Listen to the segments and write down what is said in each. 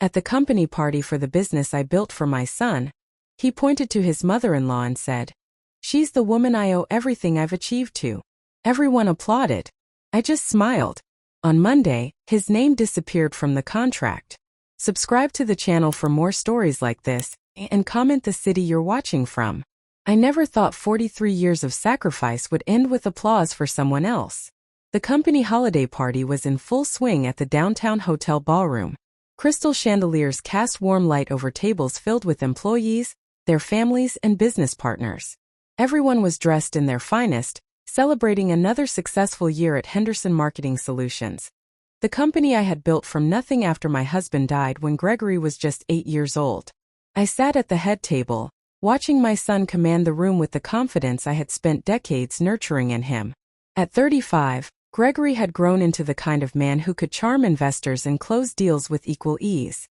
At the company party for the business I built for my son, he pointed to his mother-in-law and said, "She's the woman I owe everything I've achieved to." Everyone applauded. I just smiled. On Monday, his name disappeared from the contract. Subscribe to the channel for more stories like this, and comment the city you're watching from. I never thought 43 years of sacrifice would end with applause for someone else. The company holiday party was in full swing at the downtown hotel ballroom. Crystal chandeliers cast warm light over tables filled with employees, their families, and business partners. Everyone was dressed in their finest, celebrating another successful year at Henderson Marketing Solutions, the company I had built from nothing after my husband died when Gregory was just 8 years old. I sat at the head table, watching my son command the room with the confidence I had spent decades nurturing in him. At 35, Gregory had grown into the kind of man who could charm investors and close deals with equal ease.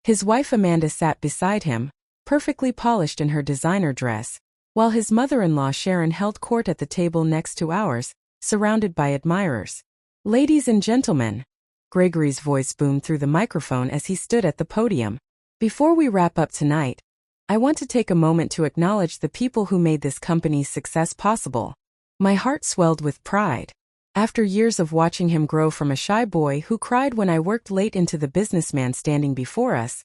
His wife Amanda sat beside him, perfectly polished in her designer dress, while his mother-in-law Sharon held court at the table next to ours, surrounded by admirers. "Ladies and gentlemen," Gregory's voice boomed through the microphone as he stood at the podium. "Before we wrap up tonight, I want to take a moment to acknowledge the people who made this company's success possible." My heart swelled with pride. After years of watching him grow from a shy boy who cried when I worked late into the businessman standing before us,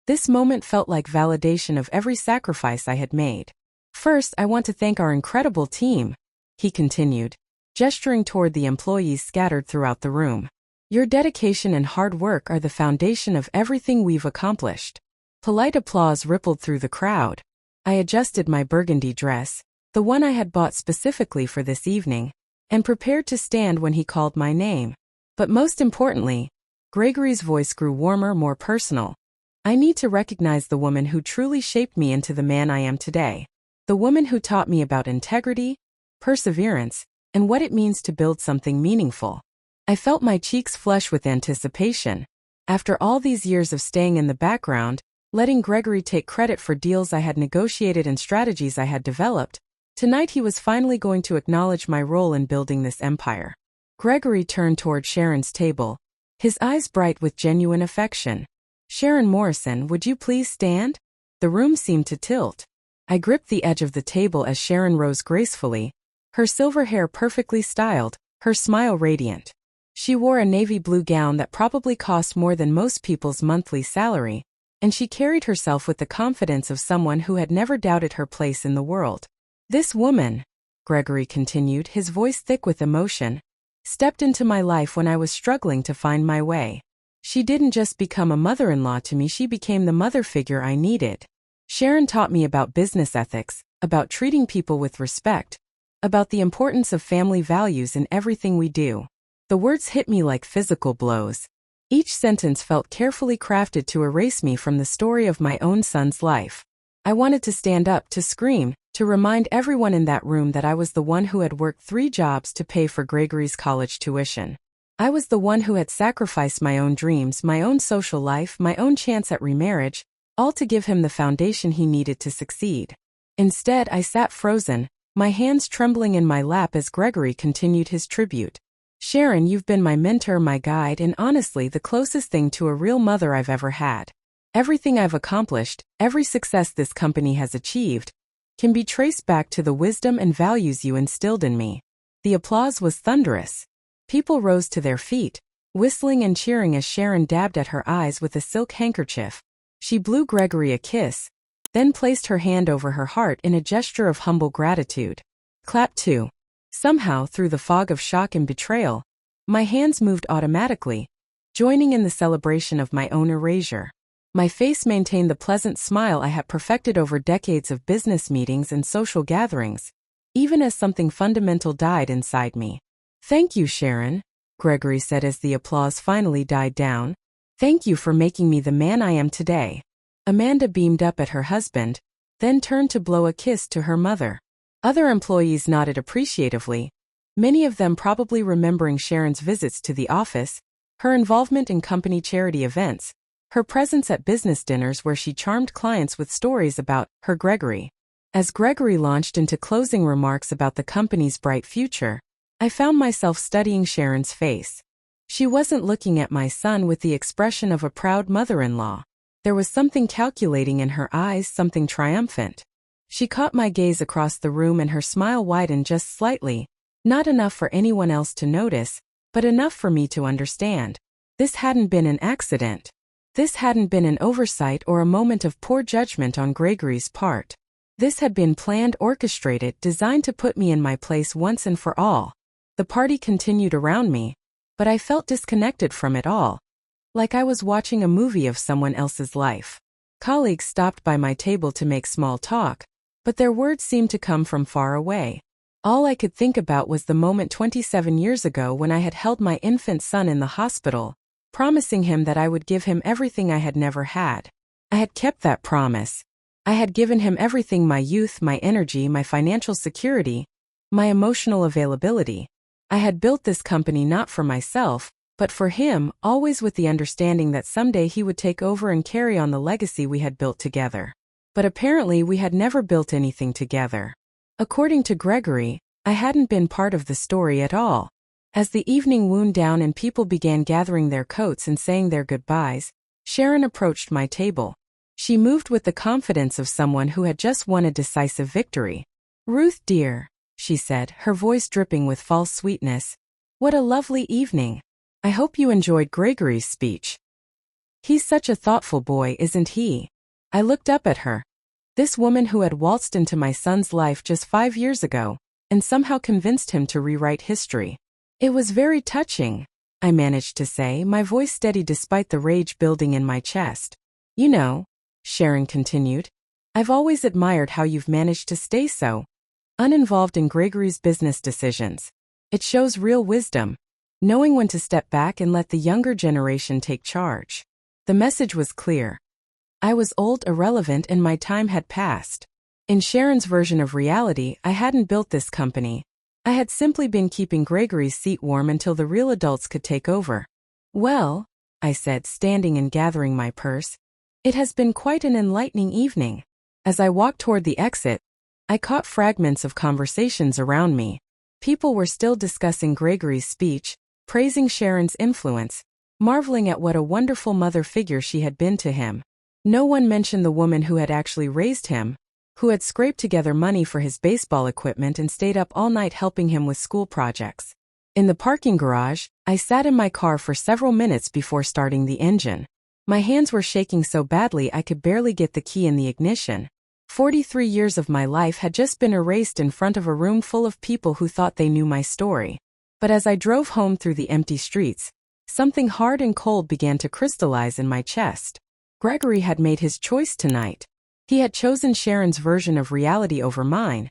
this moment felt like validation of every sacrifice I had made. "First, I want to thank our incredible team," he continued, gesturing toward the employees scattered throughout the room. "Your dedication and hard work are the foundation of everything we've accomplished." Polite applause rippled through the crowd. I adjusted my burgundy dress, the one I had bought specifically for this evening, and prepared to stand when he called my name. But most importantly, Gregory's voice grew warmer, more personal. "I need to recognize the woman who truly shaped me into the man I am today. The woman who taught me about integrity, perseverance, and what it means to build something meaningful." I felt my cheeks flush with anticipation. After all these years of staying in the background, letting Gregory take credit for deals I had negotiated and strategies I had developed, tonight he was finally going to acknowledge my role in building this empire. Gregory turned toward Sharon's table, his eyes bright with genuine affection. "Sharon Morrison, would you please stand?" The room seemed to tilt. I gripped the edge of the table as Sharon rose gracefully, her silver hair perfectly styled, her smile radiant. She wore a navy blue gown that probably cost more than most people's monthly salary, and she carried herself with the confidence of someone who had never doubted her place in the world. "This woman," Gregory continued, his voice thick with emotion, "stepped into my life when I was struggling to find my way. She didn't just become a mother-in-law to me, she became the mother figure I needed. Sharon taught me about business ethics, about treating people with respect, about the importance of family values in everything we do." The words hit me like physical blows. Each sentence felt carefully crafted to erase me from the story of my own son's life. I wanted to stand up, to scream, to remind everyone in that room that I was the one who had worked 3 jobs to pay for Gregory's college tuition. I was the one who had sacrificed my own dreams, my own social life, my own chance at remarriage, all to give him the foundation he needed to succeed. Instead, I sat frozen, my hands trembling in my lap as Gregory continued his tribute. "Sharon, you've been my mentor, my guide, and honestly the closest thing to a real mother I've ever had. Everything I've accomplished, every success this company has achieved, can be traced back to the wisdom and values you instilled in me." The applause was thunderous. People rose to their feet, whistling and cheering as Sharon dabbed at her eyes with a silk handkerchief. She blew Gregory a kiss, then placed her hand over her heart in a gesture of humble gratitude. Clap 2. Somehow, through the fog of shock and betrayal, my hands moved automatically, joining in the celebration of my own erasure. My face maintained the pleasant smile I had perfected over decades of business meetings and social gatherings, even as something fundamental died inside me. "Thank you, Sharon," Gregory said as the applause finally died down. "Thank you for making me the man I am today." Amanda beamed up at her husband, then turned to blow a kiss to her mother. Other employees nodded appreciatively, many of them probably remembering Sharon's visits to the office, her involvement in company charity events, her presence at business dinners where she charmed clients with stories about her Gregory. As Gregory launched into closing remarks about the company's bright future, I found myself studying Sharon's face. She wasn't looking at my son with the expression of a proud mother-in-law. There was something calculating in her eyes, something triumphant. She caught my gaze across the room and her smile widened just slightly, not enough for anyone else to notice, but enough for me to understand. This hadn't been an accident. This hadn't been an oversight or a moment of poor judgment on Gregory's part. This had been planned, orchestrated, designed to put me in my place once and for all. The party continued around me, but I felt disconnected from it all, like I was watching a movie of someone else's life. Colleagues stopped by my table to make small talk, but their words seemed to come from far away. All I could think about was the moment 27 years ago when I had held my infant son in the hospital, promising him that I would give him everything I had never had. I had kept that promise. I had given him everything: my youth, my energy, my financial security, my emotional availability. I had built this company not for myself, but for him, always with the understanding that someday he would take over and carry on the legacy we had built together. But apparently we had never built anything together. According to Gregory, I hadn't been part of the story at all. As the evening wound down and people began gathering their coats and saying their goodbyes, Sharon approached my table. She moved with the confidence of someone who had just won a decisive victory. "Ruth, dear," she said, her voice dripping with false sweetness, "what a lovely evening. I hope you enjoyed Gregory's speech. He's such a thoughtful boy, isn't he?" I looked up at her. This woman who had waltzed into my son's life just 5 years ago, and somehow convinced him to rewrite history. "It was very touching," I managed to say, my voice steady despite the rage building in my chest. "You know," Sharon continued, "I've always admired how you've managed to stay so uninvolved in Gregory's business decisions. It shows real wisdom, knowing when to step back and let the younger generation take charge." The message was clear. I was old, irrelevant, and my time had passed. In Sharon's version of reality, I hadn't built this company. I had simply been keeping Gregory's seat warm until the real adults could take over. "Well," I said, standing and gathering my purse, "it has been quite an enlightening evening." As I walked toward the exit, I caught fragments of conversations around me. People were still discussing Gregory's speech, praising Sharon's influence, marveling at what a wonderful mother figure she had been to him. No one mentioned the woman who had actually raised him, who had scraped together money for his baseball equipment and stayed up all night helping him with school projects. In the parking garage, I sat in my car for several minutes before starting the engine. My hands were shaking so badly I could barely get the key in the ignition. 43 years of my life had just been erased in front of a room full of people who thought they knew my story. But as I drove home through the empty streets, something hard and cold began to crystallize in my chest. Gregory had made his choice tonight. He had chosen Sharon's version of reality over mine,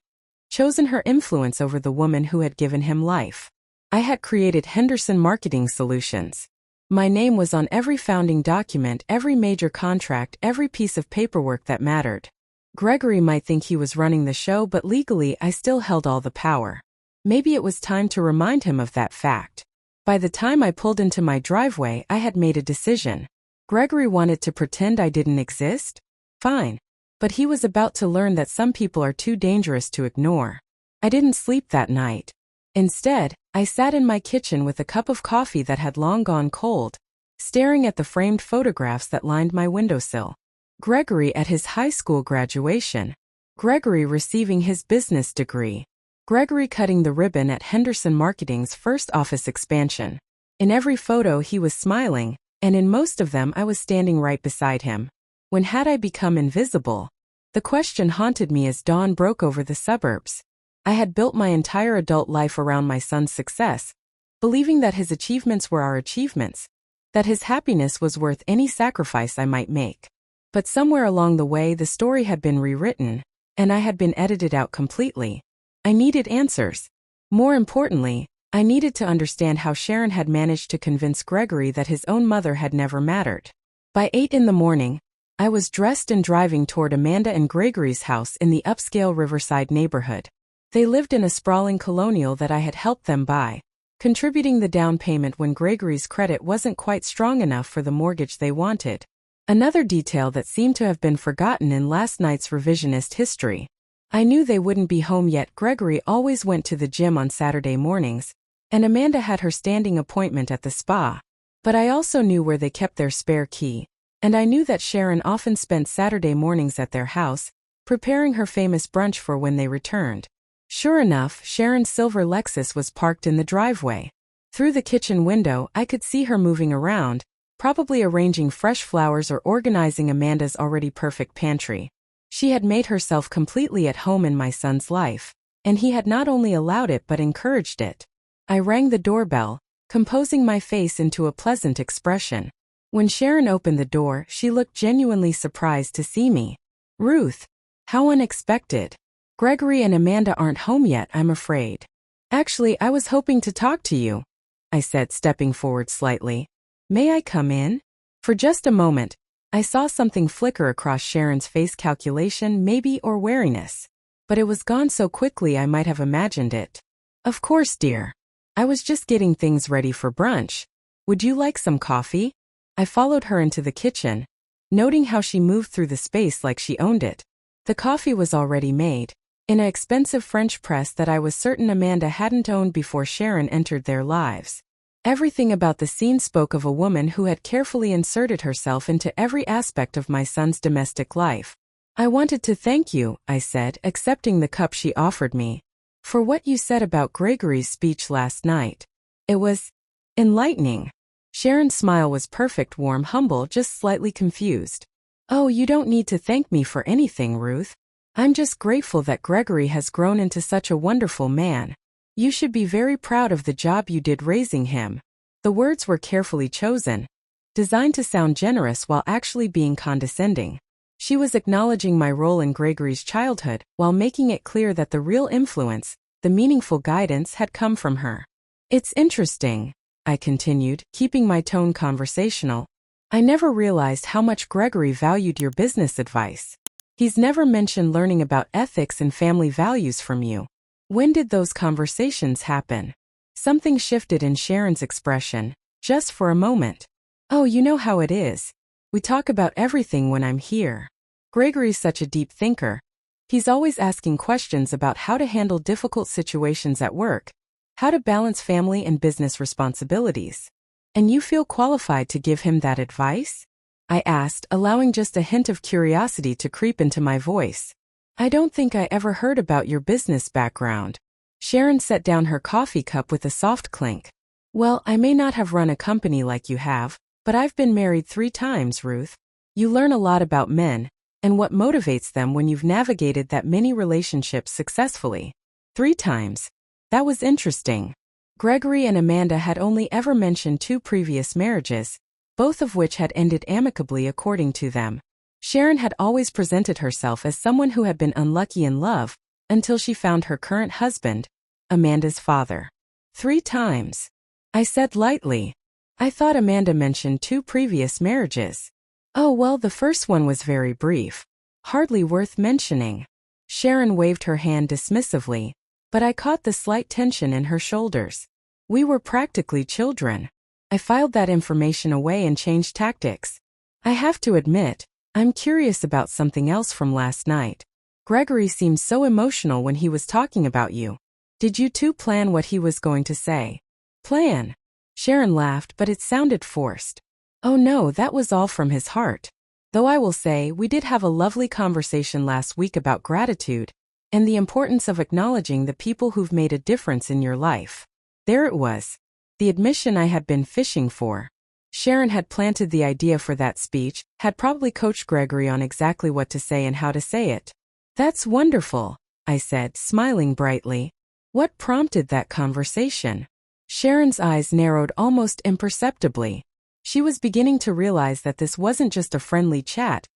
chosen her influence over the woman who had given him life. I had created Henderson Marketing Solutions. My name was on every founding document, every major contract, every piece of paperwork that mattered. Gregory might think he was running the show, but legally I still held all the power. Maybe it was time to remind him of that fact. By the time I pulled into my driveway, I had made a decision. Gregory wanted to pretend I didn't exist? Fine. But he was about to learn that some people are too dangerous to ignore. I didn't sleep that night. Instead, I sat in my kitchen with a cup of coffee that had long gone cold, staring at the framed photographs that lined my windowsill. Gregory at his high school graduation. Gregory receiving his business degree. Gregory cutting the ribbon at Henderson Marketing's first office expansion. In every photo he was smiling, and in most of them I was standing right beside him. When had I become invisible? The question haunted me as dawn broke over the suburbs. I had built my entire adult life around my son's success, believing that his achievements were our achievements, that his happiness was worth any sacrifice I might make. But somewhere along the way the story had been rewritten, and I had been edited out completely. I needed answers. More importantly, I needed to understand how Sharon had managed to convince Gregory that his own mother had never mattered. By 8 in the morning, I was dressed and driving toward Amanda and Gregory's house in the upscale Riverside neighborhood. They lived in a sprawling colonial that I had helped them buy, contributing the down payment when Gregory's credit wasn't quite strong enough for the mortgage they wanted. Another detail that seemed to have been forgotten in last night's revisionist history. I knew they wouldn't be home yet. Gregory always went to the gym on Saturday mornings, and Amanda had her standing appointment at the spa. But I also knew where they kept their spare key, and I knew that Sharon often spent Saturday mornings at their house, preparing her famous brunch for when they returned. Sure enough, Sharon's silver Lexus was parked in the driveway. Through the kitchen window, I could see her moving around, probably arranging fresh flowers or organizing Amanda's already perfect pantry. She had made herself completely at home in my son's life, and he had not only allowed it but encouraged it. I rang the doorbell, composing my face into a pleasant expression. When Sharon opened the door, she looked genuinely surprised to see me. "Ruth, how unexpected. Gregory and Amanda aren't home yet, I'm afraid." "Actually, I was hoping to talk to you," I said, stepping forward slightly. "May I come in?" For just a moment, I saw something flicker across Sharon's face, calculation maybe or wariness. But it was gone so quickly I might have imagined it. "Of course, dear. I was just getting things ready for brunch. Would you like some coffee?" I followed her into the kitchen, noting how she moved through the space like she owned it. The coffee was already made, in an expensive French press that I was certain Amanda hadn't owned before Sharon entered their lives. Everything about the scene spoke of a woman who had carefully inserted herself into every aspect of my son's domestic life. "I wanted to thank you," I said, accepting the cup she offered me, "for what you said about Gregory's speech last night. It was enlightening." Sharon's smile was perfect, warm, humble, just slightly confused. "Oh, you don't need to thank me for anything, Ruth. I'm just grateful that Gregory has grown into such a wonderful man. You should be very proud of the job you did raising him." The words were carefully chosen, designed to sound generous while actually being condescending. She was acknowledging my role in Gregory's childhood while making it clear that the real influence, the meaningful guidance, had come from her. "It's interesting," I continued, keeping my tone conversational. "I never realized how much Gregory valued your business advice. He's never mentioned learning about ethics and family values from you. When did those conversations happen?" Something shifted in Sharon's expression, just for a moment. "Oh, you know how it is. We talk about everything when I'm here. Gregory's such a deep thinker. He's always asking questions about how to handle difficult situations at work, how to balance family and business responsibilities. And you feel qualified to give him that advice?" I asked, allowing just a hint of curiosity to creep into my voice. "I don't think I ever heard about your business background." Sharon set down her coffee cup with a soft clink. "Well, I may not have run a company like you have, but I've been married 3 times, Ruth. You learn a lot about men, and what motivates them when you've navigated that many relationships successfully. 3 times. That was interesting." Gregory and Amanda had only ever mentioned 2 previous marriages, both of which had ended amicably according to them. Sharon had always presented herself as someone who had been unlucky in love, until she found her current husband, Amanda's father. 3 times. I said lightly. I thought Amanda mentioned 2 previous marriages. "Oh well, the first one was very brief. Hardly worth mentioning." Sharon waved her hand dismissively, but I caught the slight tension in her shoulders. "We were practically children." I filed that information away and changed tactics. "I have to admit, I'm curious about something else from last night. Gregory seemed so emotional when he was talking about you. Did you 2 plan what he was going to say?" "Plan?" Sharon laughed, but it sounded forced. "Oh no, that was all from his heart. Though I will say, we did have a lovely conversation last week about gratitude, and the importance of acknowledging the people who've made a difference in your life." There it was. The admission I had been fishing for. Sharon had planted the idea for that speech, had probably coached Gregory on exactly what to say and how to say it. "That's wonderful," I said, smiling brightly. "What prompted that conversation?" Sharon's eyes narrowed almost imperceptibly. She was beginning to realize that this wasn't just a friendly chat,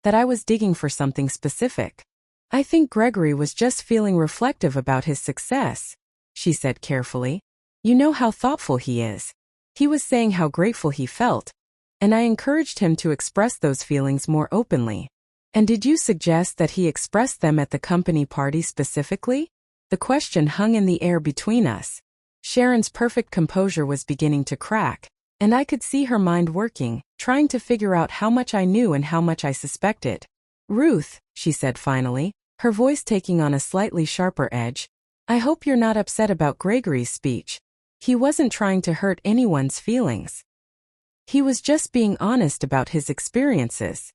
that I was digging for something specific. "I think Gregory was just feeling reflective about his success," she said carefully. "You know how thoughtful he is. He was saying how grateful he felt, and I encouraged him to express those feelings more openly." "And did you suggest that he expressed them at the company party specifically?" The question hung in the air between us. Sharon's perfect composure was beginning to crack, and I could see her mind working, trying to figure out how much I knew and how much I suspected. "Ruth," she said finally, her voice taking on a slightly sharper edge, "I hope you're not upset about Gregory's speech. He wasn't trying to hurt anyone's feelings. He was just being honest about his experiences.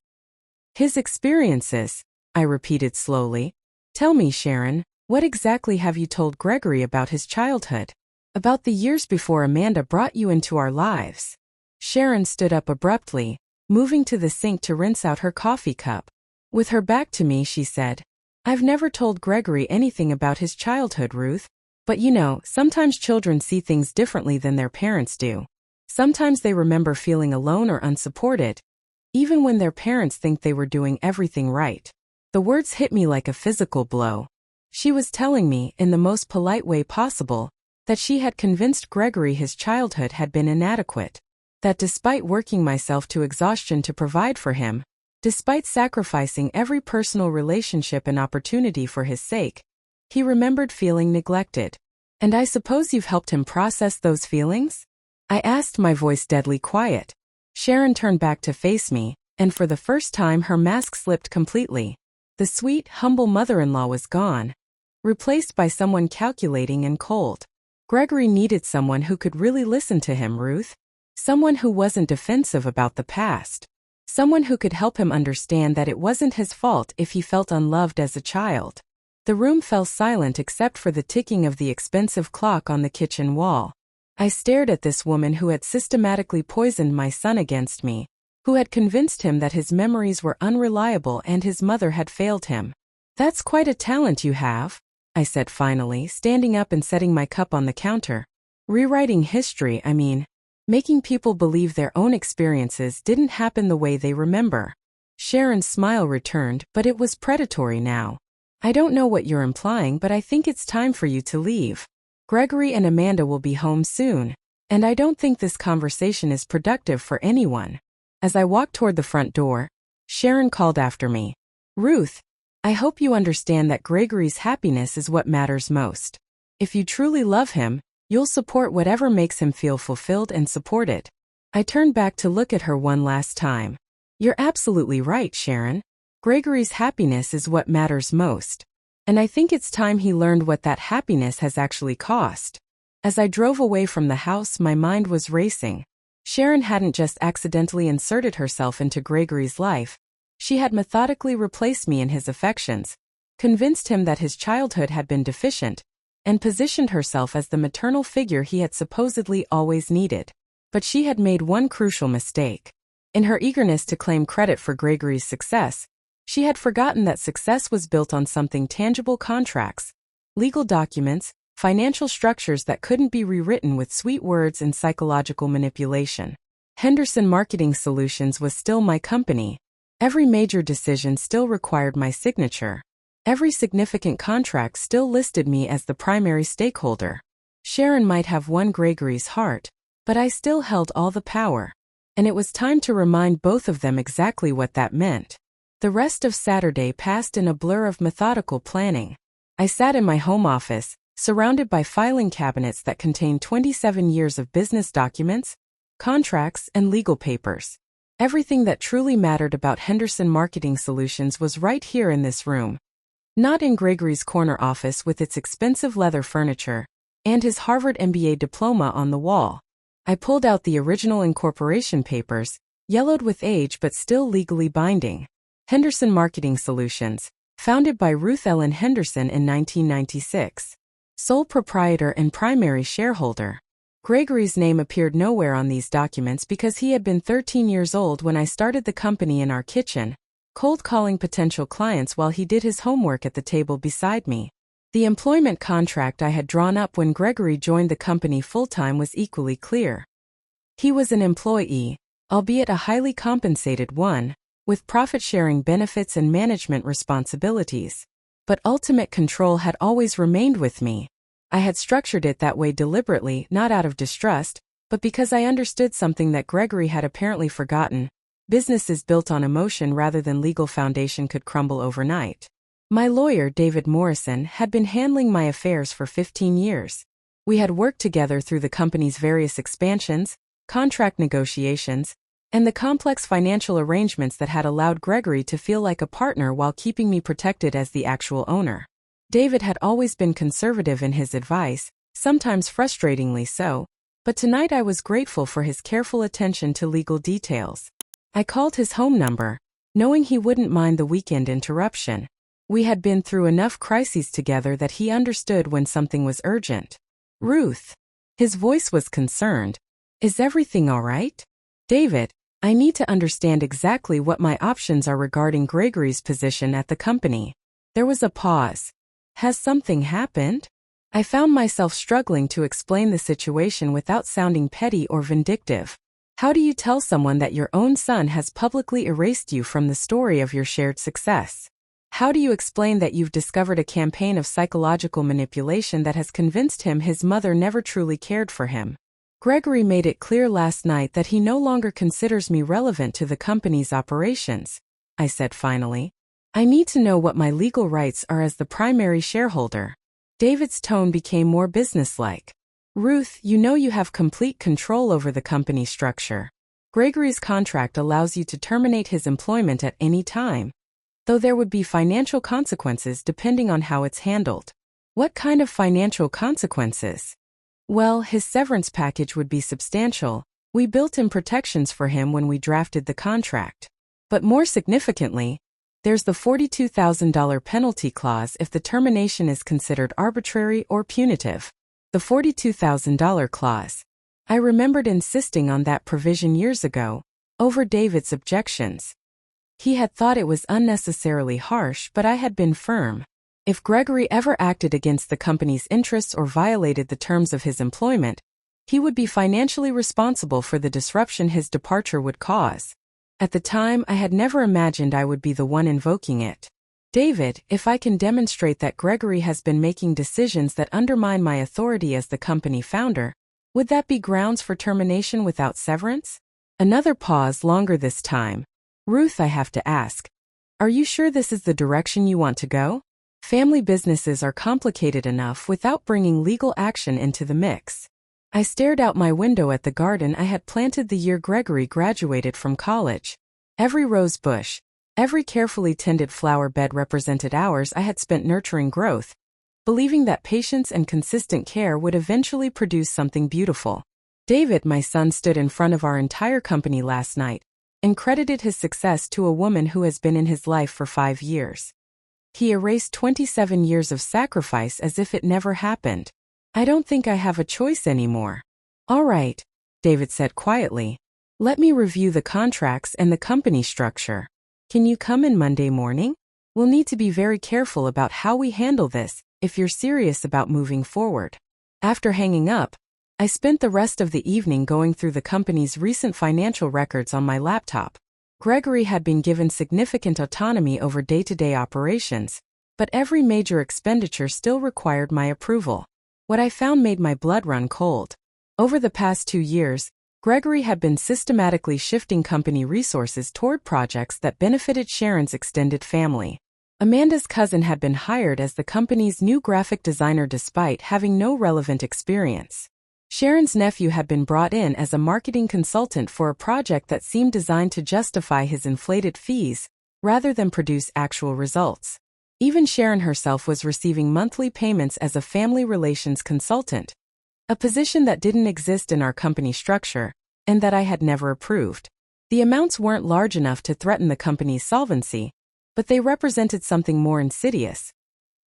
His experiences, I repeated slowly. Tell me, Sharon, what exactly have you told Gregory about his childhood? About the years before Amanda brought you into our lives? Sharon stood up abruptly, moving to the sink to rinse out her coffee cup. With her back to me, she said, I've never told Gregory anything about his childhood, Ruth. But you know, sometimes children see things differently than their parents do. Sometimes they remember feeling alone or unsupported, even when their parents think they were doing everything right. The words hit me like a physical blow. She was telling me, in the most polite way possible, that she had convinced Gregory his childhood had been inadequate. That despite working myself to exhaustion to provide for him, despite sacrificing every personal relationship and opportunity for his sake, he remembered feeling neglected. And I suppose you've helped him process those feelings? I asked, my voice deadly quiet. Sharon turned back to face me, and for the first time her mask slipped completely. The sweet, humble mother-in-law was gone, replaced by someone calculating and cold. Gregory needed someone who could really listen to him, Ruth. Someone who wasn't defensive about the past. Someone who could help him understand that it wasn't his fault if he felt unloved as a child. The room fell silent except for the ticking of the expensive clock on the kitchen wall. I stared at this woman who had systematically poisoned my son against me, who had convinced him that his memories were unreliable and his mother had failed him. That's quite a talent you have, I said finally, standing up and setting my cup on the counter. Rewriting history, I mean. Making people believe their own experiences didn't happen the way they remember. Sharon's smile returned, but it was predatory now. I don't know what you're implying, but I think it's time for you to leave. Gregory and Amanda will be home soon, and I don't think this conversation is productive for anyone. As I walked toward the front door, Sharon called after me. Ruth, I hope you understand that Gregory's happiness is what matters most. If you truly love him, you'll support whatever makes him feel fulfilled and supported. I turned back to look at her one last time. You're absolutely right, Sharon. Gregory's happiness is what matters most. And I think it's time he learned what that happiness has actually cost. As I drove away from the house, my mind was racing. Sharon hadn't just accidentally inserted herself into Gregory's life. She had methodically replaced me in his affections, convinced him that his childhood had been deficient, and positioned herself as the maternal figure he had supposedly always needed. But she had made one crucial mistake. In her eagerness to claim credit for Gregory's success, she had forgotten that success was built on something tangible: contracts, legal documents, financial structures that couldn't be rewritten with sweet words and psychological manipulation. Henderson Marketing Solutions was still my company. Every major decision still required my signature. Every significant contract still listed me as the primary stakeholder. Sharon might have won Gregory's heart, but I still held all the power. And it was time to remind both of them exactly what that meant. The rest of Saturday passed in a blur of methodical planning. I sat in my home office, surrounded by filing cabinets that contained 27 years of business documents, contracts, and legal papers. Everything that truly mattered about Henderson Marketing Solutions was right here in this room. Not in Gregory's corner office with its expensive leather furniture and his Harvard MBA diploma on the wall. I pulled out the original incorporation papers, yellowed with age but still legally binding. Henderson Marketing Solutions, founded by Ruth Henderson in 1996. Sole proprietor and primary shareholder. Gregory's name appeared nowhere on these documents because he had been 13 years old when I started the company in our kitchen, cold calling potential clients while he did his homework at the table beside me. The employment contract I had drawn up when Gregory joined the company full-time was equally clear. He was an employee, albeit a highly compensated one, with profit-sharing benefits and management responsibilities. But ultimate control had always remained with me. I had structured it that way deliberately, not out of distrust, but because I understood something that Gregory had apparently forgotten. Businesses built on emotion rather than legal foundation could crumble overnight. My lawyer, David Morrison, had been handling my affairs for 15 years. We had worked together through the company's various expansions, contract negotiations, and the complex financial arrangements that had allowed Gregory to feel like a partner while keeping me protected as the actual owner. David had always been conservative in his advice, sometimes frustratingly so, but tonight I was grateful for his careful attention to legal details. I called his home number, knowing he wouldn't mind the weekend interruption. We had been through enough crises together that he understood when something was urgent. Ruth. His voice was concerned. Is everything all right? David, I need to understand exactly what my options are regarding Gregory's position at the company. There was a pause. Has something happened? I found myself struggling to explain the situation without sounding petty or vindictive. How do you tell someone that your own son has publicly erased you from the story of your shared success? How do you explain that you've discovered a campaign of psychological manipulation that has convinced him his mother never truly cared for him? Gregory made it clear last night that he no longer considers me relevant to the company's operations, I said finally. I need to know what my legal rights are as the primary shareholder. David's tone became more businesslike. Ruth, you know you have complete control over the company structure. Gregory's contract allows you to terminate his employment at any time, though there would be financial consequences depending on how it's handled. What kind of financial consequences? Well, his severance package would be substantial. We built in protections for him when we drafted the contract. But more significantly, there's the $42,000 penalty clause if the termination is considered arbitrary or punitive. The $42,000 clause. I remembered insisting on that provision years ago, over David's objections. He had thought it was unnecessarily harsh, but I had been firm. If Gregory ever acted against the company's interests or violated the terms of his employment, he would be financially responsible for the disruption his departure would cause. At the time, I had never imagined I would be the one invoking it. David, if I can demonstrate that Gregory has been making decisions that undermine my authority as the company founder, would that be grounds for termination without severance? Another pause, longer this time. Ruth, I have to ask, are you sure this is the direction you want to go? Family businesses are complicated enough without bringing legal action into the mix. I stared out my window at the garden I had planted the year Gregory graduated from college. Every rose bush, every carefully tended flower bed represented hours I had spent nurturing growth, believing that patience and consistent care would eventually produce something beautiful. David, my son, stood in front of our entire company last night and credited his success to a woman who has been in his life for 5 years. He erased 27 years of sacrifice as if it never happened. I don't think I have a choice anymore. All right, David said quietly. Let me review the contracts and the company structure. Can you come in Monday morning? We'll need to be very careful about how we handle this if you're serious about moving forward. After hanging up, I spent the rest of the evening going through the company's recent financial records on my laptop. Gregory had been given significant autonomy over day-to-day operations, but every major expenditure still required my approval. What I found made my blood run cold. Over the past 2 years, Gregory had been systematically shifting company resources toward projects that benefited Sharon's extended family. Amanda's cousin had been hired as the company's new graphic designer despite having no relevant experience. Sharon's nephew had been brought in as a marketing consultant for a project that seemed designed to justify his inflated fees, rather than produce actual results. Even Sharon herself was receiving monthly payments as a family relations consultant, a position that didn't exist in our company structure, and that I had never approved. The amounts weren't large enough to threaten the company's solvency, but they represented something more insidious.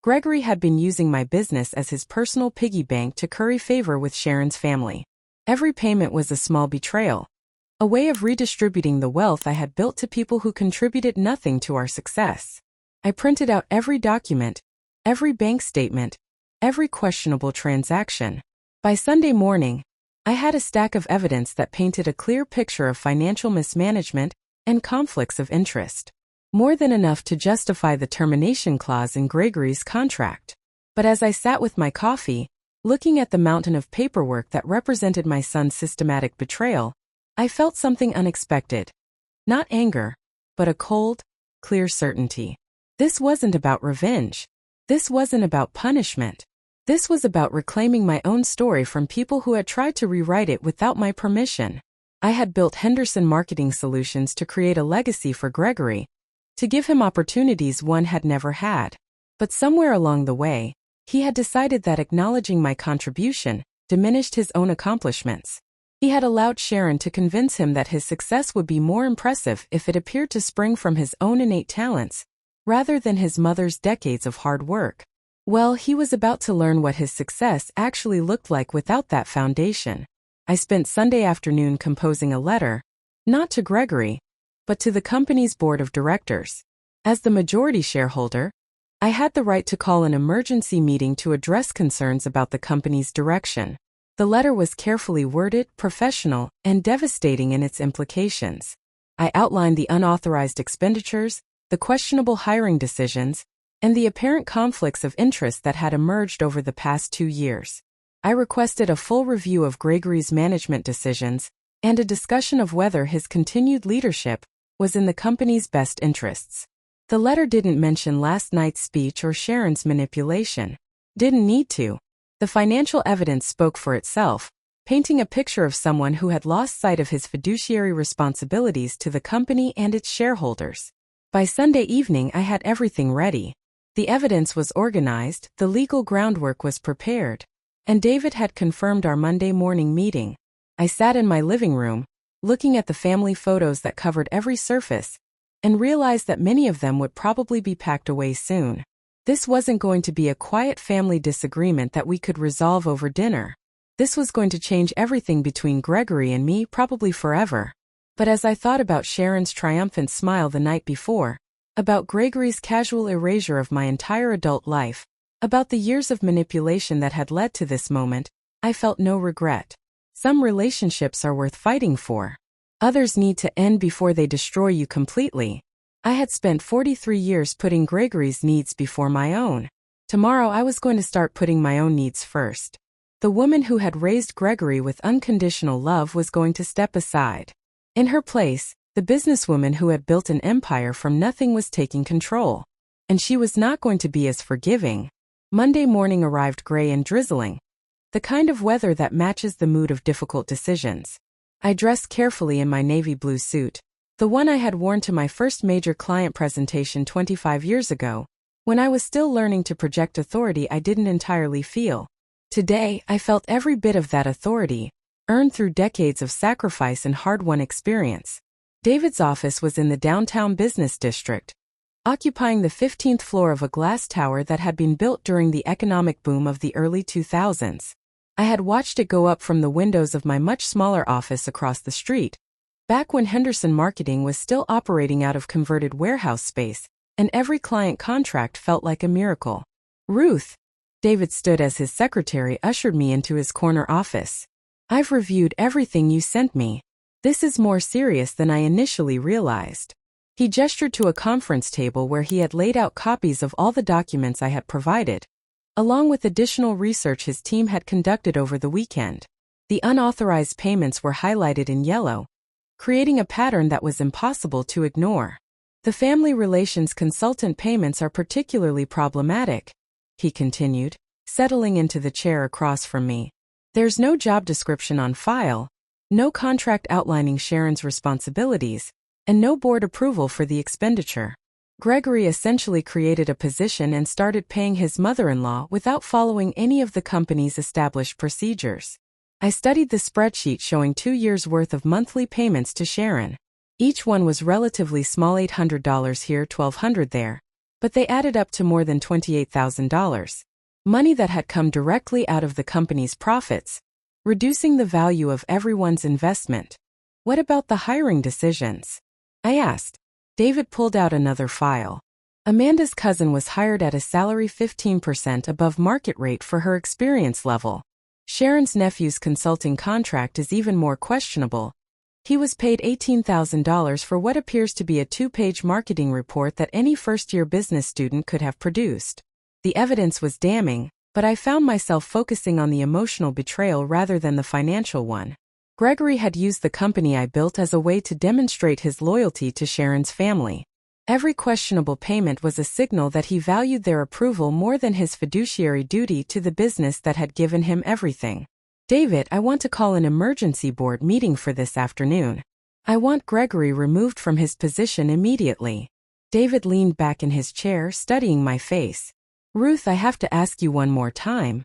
Gregory had been using my business as his personal piggy bank to curry favor with Sharon's family. Every payment was a small betrayal, a way of redistributing the wealth I had built to people who contributed nothing to our success. I printed out every document, every bank statement, every questionable transaction. By Sunday morning, I had a stack of evidence that painted a clear picture of financial mismanagement and conflicts of interest. More than enough to justify the termination clause in Gregory's contract. But as I sat with my coffee, looking at the mountain of paperwork that represented my son's systematic betrayal, I felt something unexpected. Not anger, but a cold, clear certainty. This wasn't about revenge. This wasn't about punishment. This was about reclaiming my own story from people who had tried to rewrite it without my permission. I had built Henderson Marketing Solutions to create a legacy for Gregory, to give him opportunities one had never had. But somewhere along the way, He had decided that acknowledging my contribution diminished his own accomplishments. He had allowed Sharon to convince him that his success would be more impressive if it appeared to spring from his own innate talents, rather than his mother's decades of hard work. Well, he was about to learn what his success actually looked like without that foundation. I spent Sunday afternoon composing a letter, not to Gregory, but to the company's board of directors. As the majority shareholder, I had the right to call an emergency meeting to address concerns about the company's direction. The letter was carefully worded, professional, and devastating in its implications. I outlined the unauthorized expenditures, the questionable hiring decisions, and the apparent conflicts of interest that had emerged over the past 2 years. I requested a full review of Gregory's management decisions and a discussion of whether his continued leadership was in the company's best interests. The letter didn't mention last night's speech or Sharon's manipulation. Didn't need to. The financial evidence spoke for itself, painting a picture of someone who had lost sight of his fiduciary responsibilities to the company and its shareholders. By Sunday evening, I had everything ready. The evidence was organized, the legal groundwork was prepared, and David had confirmed our Monday morning meeting. I sat in my living room, looking at the family photos that covered every surface, and realized that many of them would probably be packed away soon. This wasn't going to be a quiet family disagreement that we could resolve over dinner. This was going to change everything between Gregory and me, probably forever. But as I thought about Sharon's triumphant smile the night before, about Gregory's casual erasure of my entire adult life, about the years of manipulation that had led to this moment, I felt no regret. Some relationships are worth fighting for. Others need to end before they destroy you completely. I had spent 43 years putting Gregory's needs before my own. Tomorrow I was going to start putting my own needs first. The woman who had raised Gregory with unconditional love was going to step aside. In her place, the businesswoman who had built an empire from nothing was taking control. And she was not going to be as forgiving. Monday morning arrived gray and drizzling, the kind of weather that matches the mood of difficult decisions. I dressed carefully in my navy blue suit, the one I had worn to my first major client presentation 25 years ago, when I was still learning to project authority I didn't entirely feel. Today, I felt every bit of that authority, earned through decades of sacrifice and hard-won experience. David's office was in the downtown business district, occupying the 15th floor of a glass tower that had been built during the economic boom of the early 2000s. I had watched it go up from the windows of my much smaller office across the street, back when Henderson Marketing was still operating out of converted warehouse space, and every client contract felt like a miracle. Ruth, David stood as his secretary ushered me into his corner office. I've reviewed everything you sent me. This is more serious than I initially realized. He gestured to a conference table where he had laid out copies of all the documents I had provided, along with additional research his team had conducted over the weekend. The unauthorized payments were highlighted in yellow, creating a pattern that was impossible to ignore. The family relations consultant payments are particularly problematic, he continued, settling into the chair across from me. There's no job description on file, no contract outlining Sharon's responsibilities, and no board approval for the expenditure. Gregory essentially created a position and started paying his mother-in-law without following any of the company's established procedures. I studied the spreadsheet showing 2 years' worth of monthly payments to Sharon. Each one was relatively small, $800 here, $1,200 there, but they added up to more than $28,000. Money that had come directly out of the company's profits, reducing the value of everyone's investment. What about the hiring decisions? I asked. David pulled out another file. Amanda's cousin was hired at a salary 15% above market rate for her experience level. Sharon's nephew's consulting contract is even more questionable. He was paid $18,000 for what appears to be a 2-page marketing report that any first-year business student could have produced. The evidence was damning, but I found myself focusing on the emotional betrayal rather than the financial one. Gregory had used the company I built as a way to demonstrate his loyalty to Sharon's family. Every questionable payment was a signal that he valued their approval more than his fiduciary duty to the business that had given him everything. David, I want to call an emergency board meeting for this afternoon. I want Gregory removed from his position immediately. David leaned back in his chair, studying my face. Ruth, I have to ask you one more time.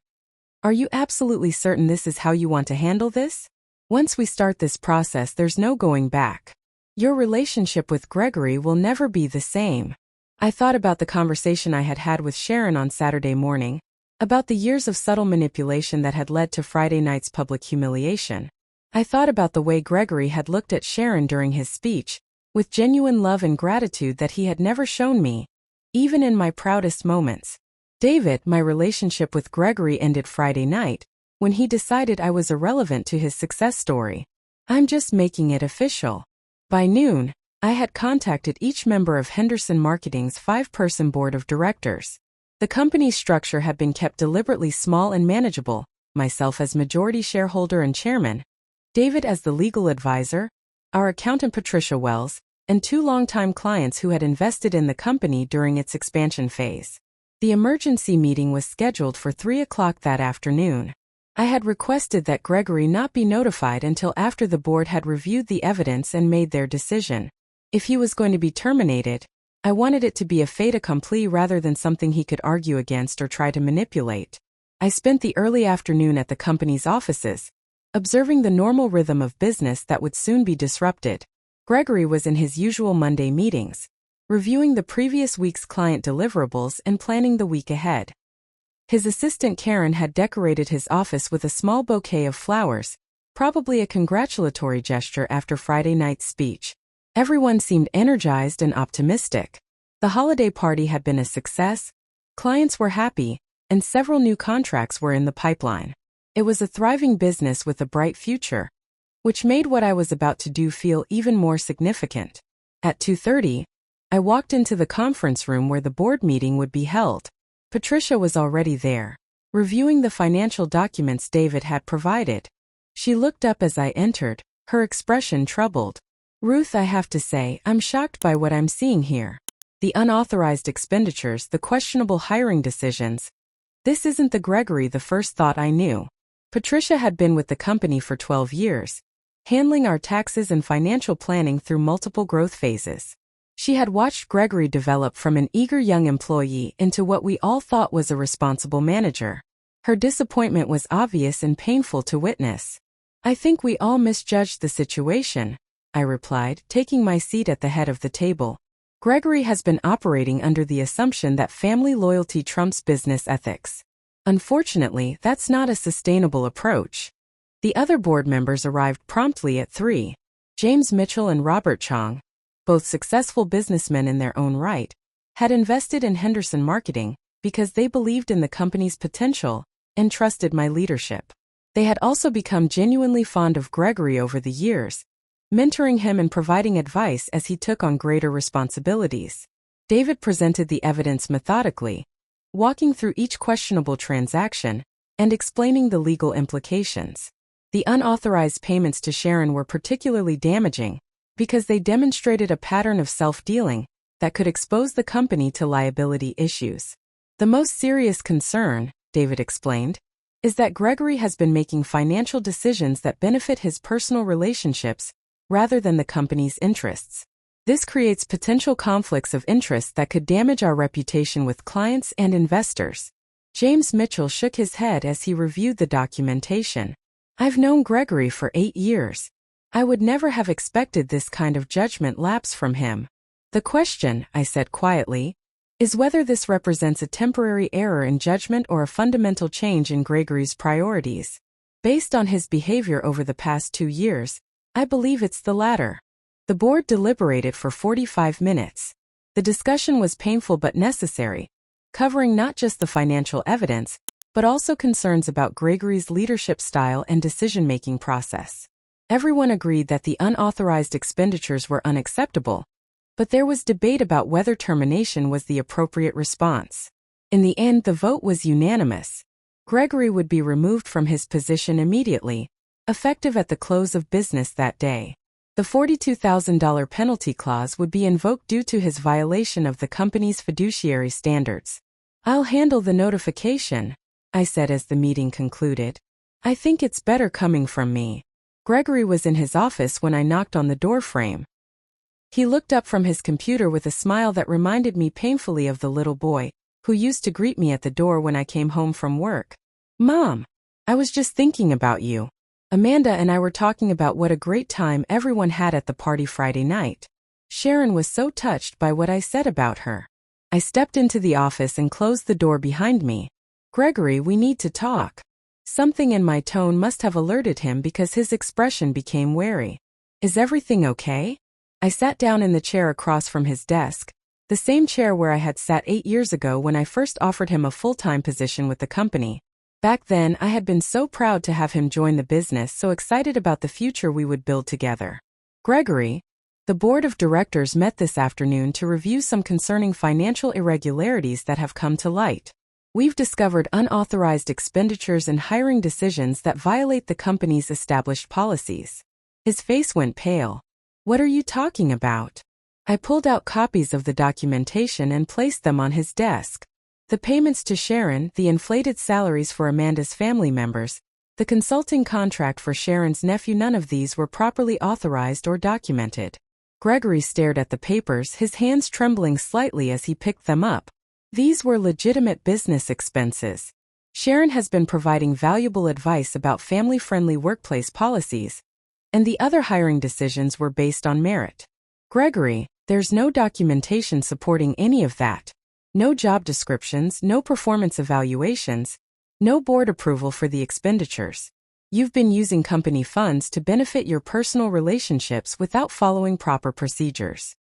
Are you absolutely certain this is how you want to handle this? Once we start this process, there's no going back. Your relationship with Gregory will never be the same. I thought about the conversation I had had with Sharon on Saturday morning, about the years of subtle manipulation that had led to Friday night's public humiliation. I thought about the way Gregory had looked at Sharon during his speech, with genuine love and gratitude that he had never shown me, even in my proudest moments. David, my relationship with Gregory ended Friday night, when he decided I was irrelevant to his success story. I'm just making it official. By noon, I had contacted each member of Henderson Marketing's 5-person board of directors. The company's structure had been kept deliberately small and manageable, myself as majority shareholder and chairman, David as the legal advisor, our accountant Patricia Wells, and 2 longtime clients who had invested in the company during its expansion phase. The emergency meeting was scheduled for 3 o'clock that afternoon. I had requested that Gregory not be notified until after the board had reviewed the evidence and made their decision. If he was going to be terminated, I wanted it to be a fait accompli rather than something he could argue against or try to manipulate. I spent the early afternoon at the company's offices, observing the normal rhythm of business that would soon be disrupted. Gregory was in his usual Monday meetings, reviewing the previous week's client deliverables and planning the week ahead. His assistant Karen had decorated his office with a small bouquet of flowers, probably a congratulatory gesture after Friday night's speech. Everyone seemed energized and optimistic. The holiday party had been a success, clients were happy, and several new contracts were in the pipeline. It was a thriving business with a bright future, which made what I was about to do feel even more significant. At 2:30, I walked into the conference room where the board meeting would be held. Patricia was already there, reviewing the financial documents David had provided. She looked up as I entered, her expression troubled. Ruth, I have to say, I'm shocked by what I'm seeing here. The unauthorized expenditures, the questionable hiring decisions. This isn't the Gregory the first thought I knew. Patricia had been with the company for 12 years, handling our taxes and financial planning through multiple growth phases. She had watched Gregory develop from an eager young employee into what we all thought was a responsible manager. Her disappointment was obvious and painful to witness. I think we all misjudged the situation, I replied, taking my seat at the head of the table. Gregory has been operating under the assumption that family loyalty trumps business ethics. Unfortunately, that's not a sustainable approach. The other board members arrived promptly at 3. James Mitchell and Robert Chong, both successful businessmen in their own right, had invested in Henderson Marketing because they believed in the company's potential and trusted my leadership. They had also become genuinely fond of Gregory over the years, mentoring him and providing advice as he took on greater responsibilities. David presented the evidence methodically, walking through each questionable transaction and explaining the legal implications. The unauthorized payments to Sharon were particularly damaging because they demonstrated a pattern of self-dealing that could expose the company to liability issues. The most serious concern, David explained, is that Gregory has been making financial decisions that benefit his personal relationships rather than the company's interests. This creates potential conflicts of interest that could damage our reputation with clients and investors. James Mitchell shook his head as he reviewed the documentation. I've known Gregory for 8 years. I would never have expected this kind of judgment lapse from him. The question, I said quietly, is whether this represents a temporary error in judgment or a fundamental change in Gregory's priorities. Based on his behavior over the past 2 years, I believe it's the latter. The board deliberated for 45 minutes. The discussion was painful but necessary, covering not just the financial evidence, but also concerns about Gregory's leadership style and decision-making process. Everyone agreed that the unauthorized expenditures were unacceptable, but there was debate about whether termination was the appropriate response. In the end, the vote was unanimous. Gregory would be removed from his position immediately, effective at the close of business that day. The $42,000 penalty clause would be invoked due to his violation of the company's fiduciary standards. I'll handle the notification, I said as the meeting concluded. I think it's better coming from me. Gregory was in his office when I knocked on the door frame. He looked up from his computer with a smile that reminded me painfully of the little boy who used to greet me at the door when I came home from work. "Mom, I was just thinking about you. Amanda and I were talking about what a great time everyone had at the party Friday night." Sharon was so touched by what I said about her. I stepped into the office and closed the door behind me. "Gregory, we need to talk." Something in my tone must have alerted him because his expression became wary. "Is everything okay?" I sat down in the chair across from his desk, the same chair where I had sat 8 years ago when I first offered him a full-time position with the company. Back then, I had been so proud to have him join the business, so excited about the future we would build together. "Gregory, the board of directors met this afternoon to review some concerning financial irregularities that have come to light. We've discovered unauthorized expenditures and hiring decisions that violate the company's established policies." His face went pale. "What are you talking about?" I pulled out copies of the documentation and placed them on his desk. The payments to Sharon, the inflated salaries for Amanda's family members, the consulting contract for Sharon's nephew, none of these were properly authorized or documented. Gregory stared at the papers, his hands trembling slightly as he picked them up. These were legitimate business expenses. Sharon has been providing valuable advice about family-friendly workplace policies, and the other hiring decisions were based on merit. "Gregory, there's no documentation supporting any of that. No job descriptions, no performance evaluations, no board approval for the expenditures. You've been using company funds to benefit your personal relationships without following proper procedures."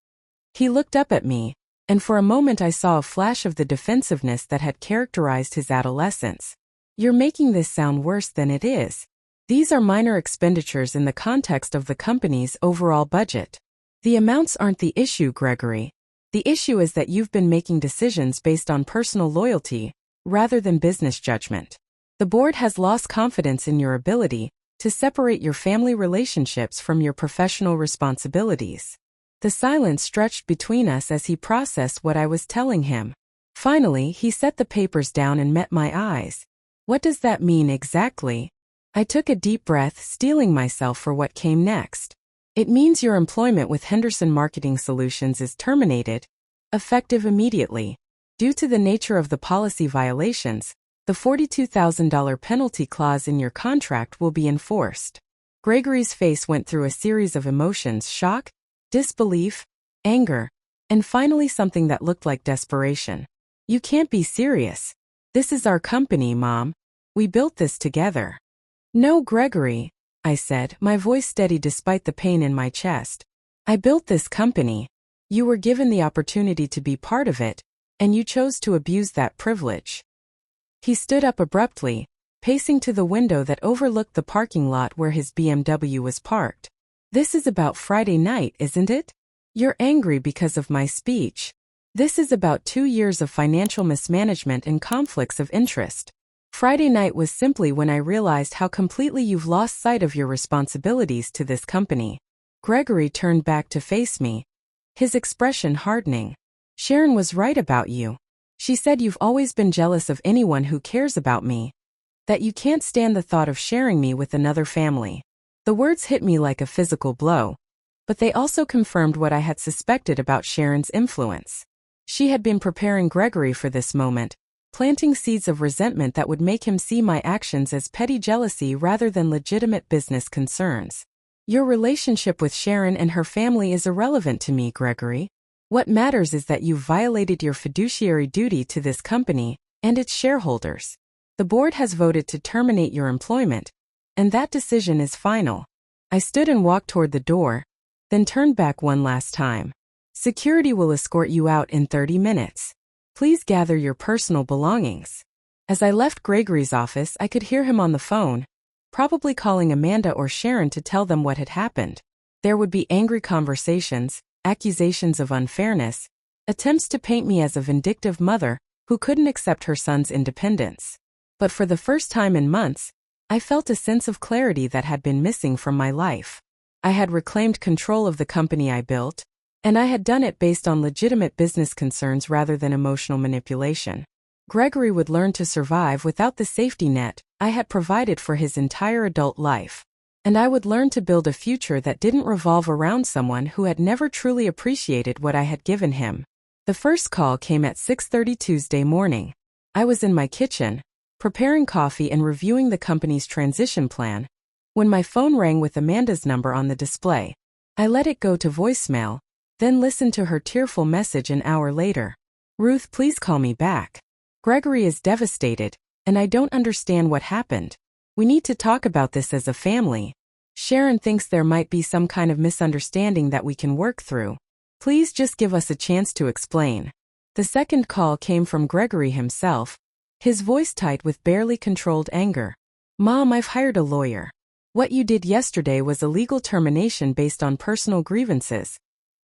He looked up at me, and for a moment I saw a flash of the defensiveness that had characterized his adolescence. "You're making this sound worse than it is. These are minor expenditures in the context of the company's overall budget. The amounts aren't the issue, Gregory. The issue is that you've been making decisions based on personal loyalty, rather than business judgment. The board has lost confidence in your ability to separate your family relationships from your professional responsibilities." The silence stretched between us as he processed what I was telling him. Finally, he set the papers down and met my eyes. "What does that mean exactly?" I took a deep breath, steeling myself for what came next. "It means your employment with Henderson Marketing Solutions is terminated, effective immediately. Due to the nature of the policy violations, the $42,000 penalty clause in your contract will be enforced." Gregory's face went through a series of emotions: shock, disbelief, anger, and finally something that looked like desperation. "You can't be serious. This is our company, Mom. We built this together." "No, Gregory," I said, my voice steady despite the pain in my chest. "I built this company. You were given the opportunity to be part of it, and you chose to abuse that privilege." He stood up abruptly, pacing to the window that overlooked the parking lot where his BMW was parked. "This is about Friday night, isn't it? You're angry because of my speech. This is about 2 years of financial mismanagement and conflicts of interest. Friday night was simply when I realized how completely you've lost sight of your responsibilities to this company." Gregory turned back to face me, his expression hardening. "Sharon was right about you. She said you've always been jealous of anyone who cares about me, that you can't stand the thought of sharing me with another family." The words hit me like a physical blow, but they also confirmed what I had suspected about Sharon's influence. She had been preparing Gregory for this moment, planting seeds of resentment that would make him see my actions as petty jealousy rather than legitimate business concerns. "Your relationship with Sharon and her family is irrelevant to me, Gregory. What matters is that you've violated your fiduciary duty to this company and its shareholders. The board has voted to terminate your employment, and that decision is final." I stood and walked toward the door, then turned back one last time. "Security will escort you out in 30 minutes. Please gather your personal belongings." As I left Gregory's office, I could hear him on the phone, probably calling Amanda or Sharon to tell them what had happened. There would be angry conversations, accusations of unfairness, attempts to paint me as a vindictive mother who couldn't accept her son's independence. But for the first time in months, I felt a sense of clarity that had been missing from my life. I had reclaimed control of the company I built, and I had done it based on legitimate business concerns rather than emotional manipulation. Gregory would learn to survive without the safety net I had provided for his entire adult life, and I would learn to build a future that didn't revolve around someone who had never truly appreciated what I had given him. The first call came at 6:30 Tuesday morning. I was in my kitchen, preparing coffee and reviewing the company's transition plan, when my phone rang with Amanda's number on the display. I let it go to voicemail, then listened to her tearful message an hour later. "Ruth, please call me back. Gregory is devastated, and I don't understand what happened. We need to talk about this as a family. Sharon thinks there might be some kind of misunderstanding that we can work through. Please just give us a chance to explain." The second call came from Gregory himself, his voice tight with barely controlled anger. "Mom, I've hired a lawyer. What you did yesterday was a legal termination based on personal grievances,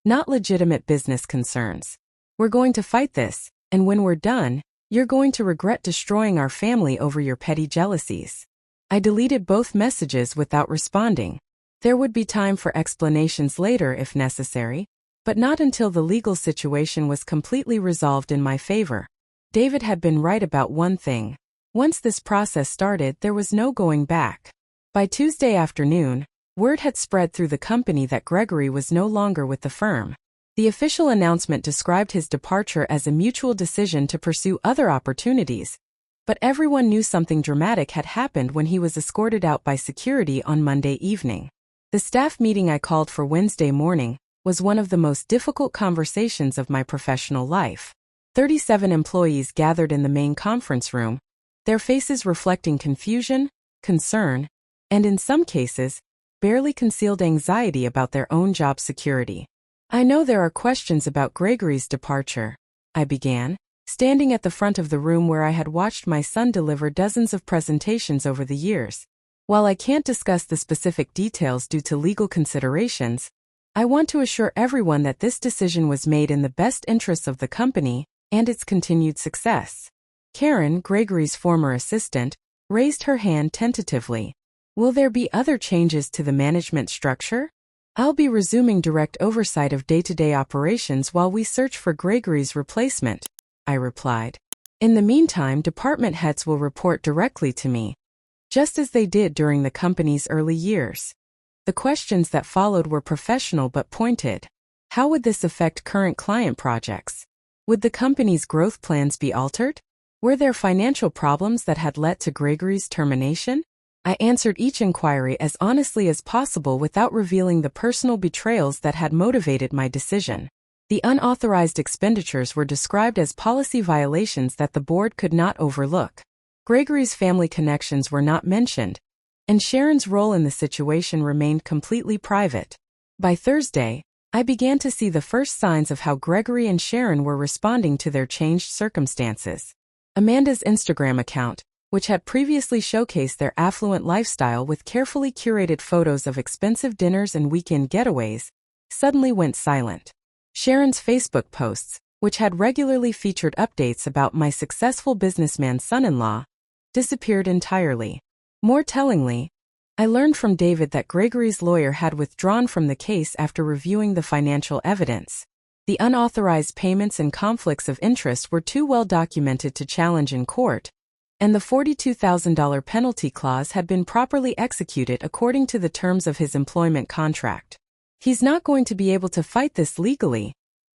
not legitimate business concerns. We're going to fight this, and when we're done, you're going to regret destroying our family over your petty jealousies." I deleted both messages without responding. There would be time for explanations later if necessary, but not until the legal situation was completely resolved in my favor. David had been right about one thing. Once this process started, there was no going back. By Tuesday afternoon, word had spread through the company that Gregory was no longer with the firm. The official announcement described his departure as a mutual decision to pursue other opportunities, but everyone knew something dramatic had happened when he was escorted out by security on Monday evening. The staff meeting I called for Wednesday morning was one of the most difficult conversations of my professional life. 37 employees gathered in the main conference room, their faces reflecting confusion, concern, and in some cases, barely concealed anxiety about their own job security. "I know there are questions about Gregory's departure," I began, standing at the front of the room where I had watched my son deliver dozens of presentations over the years. "While I can't discuss the specific details due to legal considerations, I want to assure everyone that this decision was made in the best interests of the company and its continued success." Karen, Gregory's former assistant, raised her hand tentatively. "Will there be other changes to the management structure?" "I'll be resuming direct oversight of day-to-day operations while we search for Gregory's replacement," I replied. "In the meantime, department heads will report directly to me, just as they did during the company's early years." The questions that followed were professional but pointed. How would this affect current client projects? Would the company's growth plans be altered? Were there financial problems that had led to Gregory's termination? I answered each inquiry as honestly as possible without revealing the personal betrayals that had motivated my decision. The unauthorized expenditures were described as policy violations that the board could not overlook. Gregory's family connections were not mentioned, and Sharon's role in the situation remained completely private. By Thursday, I began to see the first signs of how Gregory and Sharon were responding to their changed circumstances. Amanda's Instagram account, which had previously showcased their affluent lifestyle with carefully curated photos of expensive dinners and weekend getaways, suddenly went silent. Sharon's Facebook posts, which had regularly featured updates about my successful businessman's son-in-law, disappeared entirely. More tellingly, I learned from David that Gregory's lawyer had withdrawn from the case after reviewing the financial evidence. The unauthorized payments and conflicts of interest were too well documented to challenge in court, and the $42,000 penalty clause had been properly executed according to the terms of his employment contract. "He's not going to be able to fight this legally,"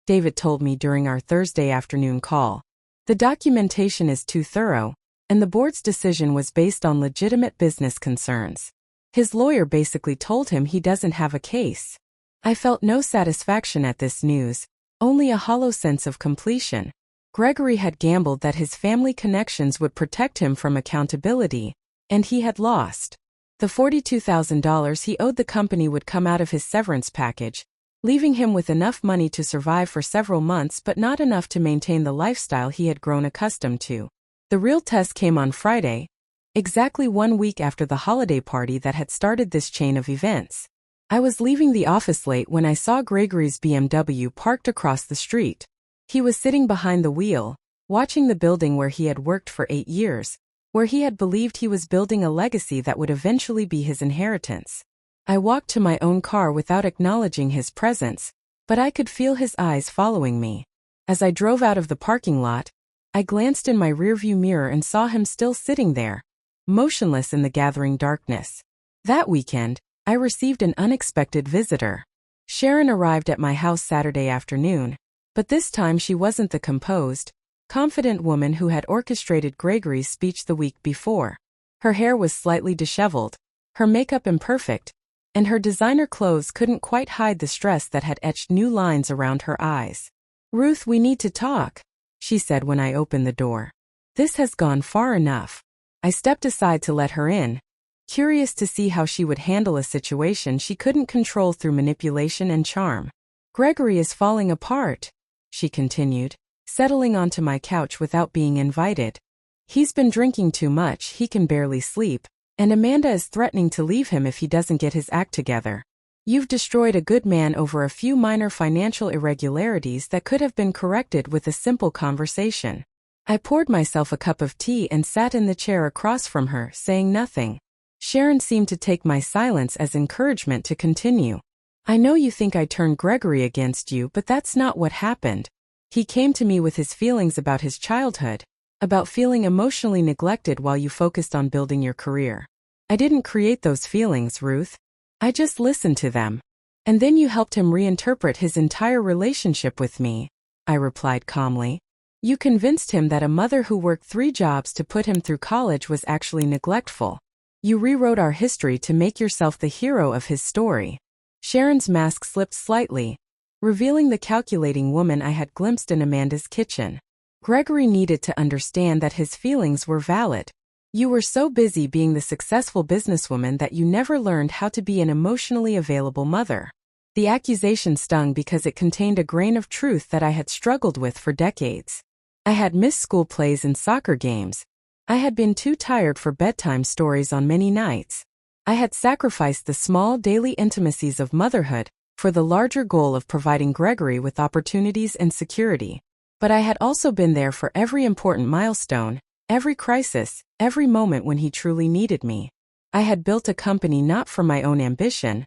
David told me during our Thursday afternoon call. "The documentation is too thorough, and the board's decision was based on legitimate business concerns. His lawyer basically told him he doesn't have a case." I felt no satisfaction at this news, only a hollow sense of completion. Gregory had gambled that his family connections would protect him from accountability, and he had lost. The $42,000 he owed the company would come out of his severance package, leaving him with enough money to survive for several months but not enough to maintain the lifestyle he had grown accustomed to. The real test came on Friday, exactly 1 week after the holiday party that had started this chain of events. I was leaving the office late when I saw Gregory's BMW parked across the street. He was sitting behind the wheel, watching the building where he had worked for 8 years, where he had believed he was building a legacy that would eventually be his inheritance. I walked to my own car without acknowledging his presence, but I could feel his eyes following me. As I drove out of the parking lot, I glanced in my rearview mirror and saw him still sitting there, motionless in the gathering darkness. That weekend, I received an unexpected visitor. Sharon arrived at my house Saturday afternoon, But this time she wasn't the composed, confident woman who had orchestrated Gregory's speech the week before. Her hair was slightly disheveled, her makeup imperfect, and her designer clothes couldn't quite hide the stress that had etched new lines around her eyes. "Ruth, we need to talk," she said when I opened the door. "This has gone far enough." I stepped aside to let her in, curious to see how she would handle a situation she couldn't control through manipulation and charm. "Gregory is falling apart," she continued, settling onto my couch without being invited. "He's been drinking too much, he can barely sleep, and Amanda is threatening to leave him if he doesn't get his act together. You've destroyed a good man over a few minor financial irregularities that could have been corrected with a simple conversation." I poured myself a cup of tea and sat in the chair across from her, saying nothing. Sharon seemed to take my silence as encouragement to continue. "I know you think I turned Gregory against you, but that's not what happened. He came to me with his feelings about his childhood, about feeling emotionally neglected while you focused on building your career. I didn't create those feelings, Ruth. I just listened to them. And then you helped him reinterpret his entire relationship with me," I replied calmly. "You convinced him that a mother who worked 3 jobs to put him through college was actually neglectful. You rewrote our history to make yourself the hero of his story." Sharon's mask slipped slightly, revealing the calculating woman I had glimpsed in Amanda's kitchen. "Gregory needed to understand that his feelings were valid. You were so busy being the successful businesswoman that you never learned how to be an emotionally available mother." The accusation stung because it contained a grain of truth that I had struggled with for decades. I had missed school plays and soccer games. I had been too tired for bedtime stories on many nights. I had sacrificed the small daily intimacies of motherhood for the larger goal of providing Gregory with opportunities and security. But I had also been there for every important milestone, every crisis, every moment when he truly needed me. I had built a company not for my own ambition,